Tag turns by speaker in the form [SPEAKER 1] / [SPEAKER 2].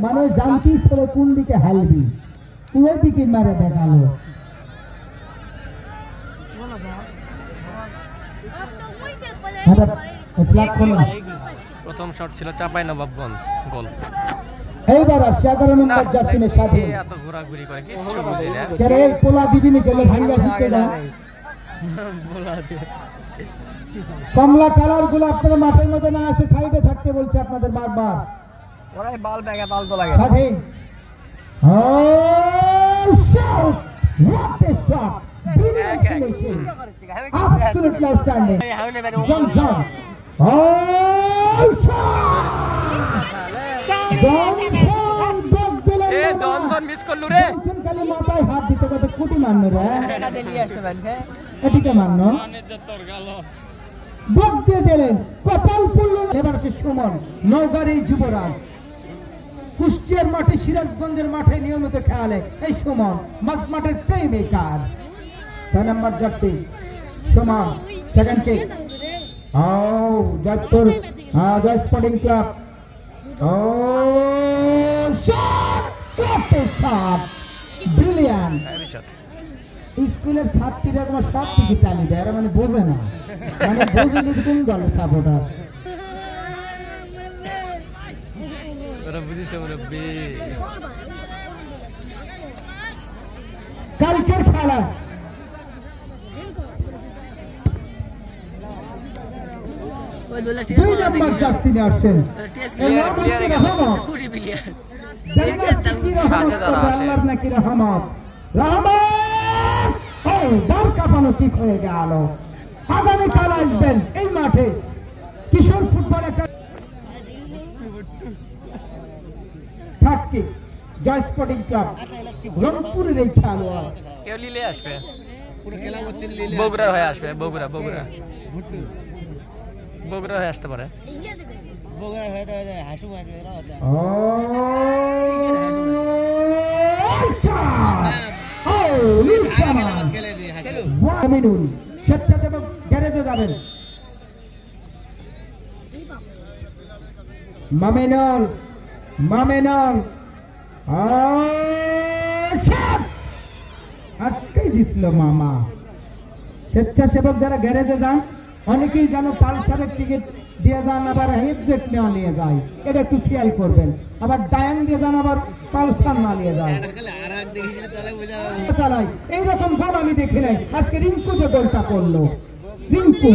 [SPEAKER 1] মানে জানতিস করে কোন দিকে হালবি ওই দিকে মারে দেখালো।
[SPEAKER 2] প্রথম শট ছিল চাঁপাইনবাবগঞ্জ গোল।
[SPEAKER 1] এইবার 11 নম্বর জার্সিনের সাথে
[SPEAKER 2] এত ঘোরাঘুরি করে কিচ্ছু বুঝি না।
[SPEAKER 1] কেরে পোলা দিবি নি গেলে ভাঙ্গা শিখতে না
[SPEAKER 2] পোলা দে।
[SPEAKER 1] কমলা কালার গুলো আপনারা মাঠের মধ্যে না আসে সাইডে থাকতে বলছে আপনাদের বারবার।
[SPEAKER 2] ওরাই বল ব্যাগে বল তো লাগে।
[SPEAKER 1] স্বাধীন। ও shot! What a shot! Brilliant finishing. Absolutely outstanding. Johnson. Oh shot!
[SPEAKER 2] A Johnson miss করলু রে।
[SPEAKER 1] জনসন খালি মাথায় হাত দিতে কত কোটি মারনো রে।
[SPEAKER 2] এটা দিলি আসছে বলছে।
[SPEAKER 1] এটিকে মারনো। বক দিয়ে দিলেন কপাল পুরল। এবার হচ্ছে সুমন নওগাঁর এই যুবরাজ কুষ্টিয়ার মাঠে সিরাজগঞ্জের মাঠে নিয়মিত খেলে এই সুমন মাঝ মাঠের প্লে মেকার 6 নম্বর জার্সি সুমন সেকেন্ড কিক ও জয়পুর জয় স্পোর্টিং ক্লাব ও শট শট ব্রিলিয়ান্ট স্কুলের ছাত্রীরা তোমার সব দিকে তালি দেয় আর মানে বোঝে না মানে বোঝে না কোন দলের সাপোর্টার কালকের খেলা দুই নম্বর জার্সি নিয়ে আসছেন নাকি রহমত বার কাঁপানো কিক হয়ে গেল। আগামীকাল আসবেন এই মাঠে কিশোর ফুটবল একাডেমি জয় স্পোর্টিং ক্লাব রংপুরের এই খেলোয়াড়
[SPEAKER 2] কেউ লিলে আসবে বগুড়া হয়ে আসবে বগুড়া বগুড়া বগুড়া হয়ে আসতে পারে
[SPEAKER 1] স্বেচ্ছাসেবক গ্যারেজে যাবেন মামিনুল মামিনুল আটকাই দিছিল মামা। স্বেচ্ছাসেবক যারা গ্যারেজে যান অনেকেই যেন পালসারের টিকিট দিয়ে যান আবার হেফজেট নেওয়া নিয়ে যায় এটা একটু খেয়াল করবেন। আবার ডায়াং দিয়ে যান আবার পালসার না নিয়ে যায় চালাই এইরকম গোল আমি দেখি নাই। আজকে রিঙ্কু যে গোলটা করলো রিঙ্কু